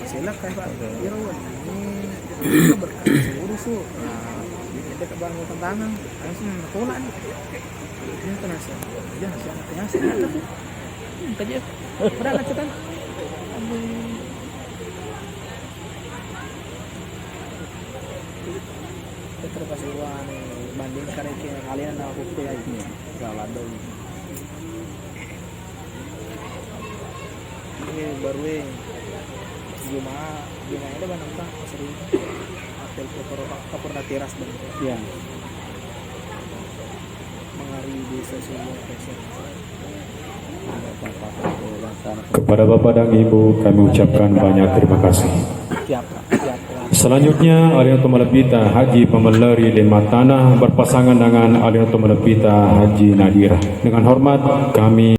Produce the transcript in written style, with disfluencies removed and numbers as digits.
Silakan Pak Irawan, ini berkas urus tuh. Kita ke bank tantangan, langsung tolak nih. Ini terasa, jangan terasa. Kerja, berangkat cetan. Terus uang banding karena kalian aku kuliah ini, kalau ada ini baru Jumat ada banyak tak sering apel kapur teras dan ya mengari di sesuatu passion. Kepada Bapak dan Ibu kami ucapkan banyak terima kasih. Selanjutnya Alioto Malepita Haji Pemeleri Lema Tanah berpasangan dengan Alioto Malepita Haji Nadira. Dengan hormat kami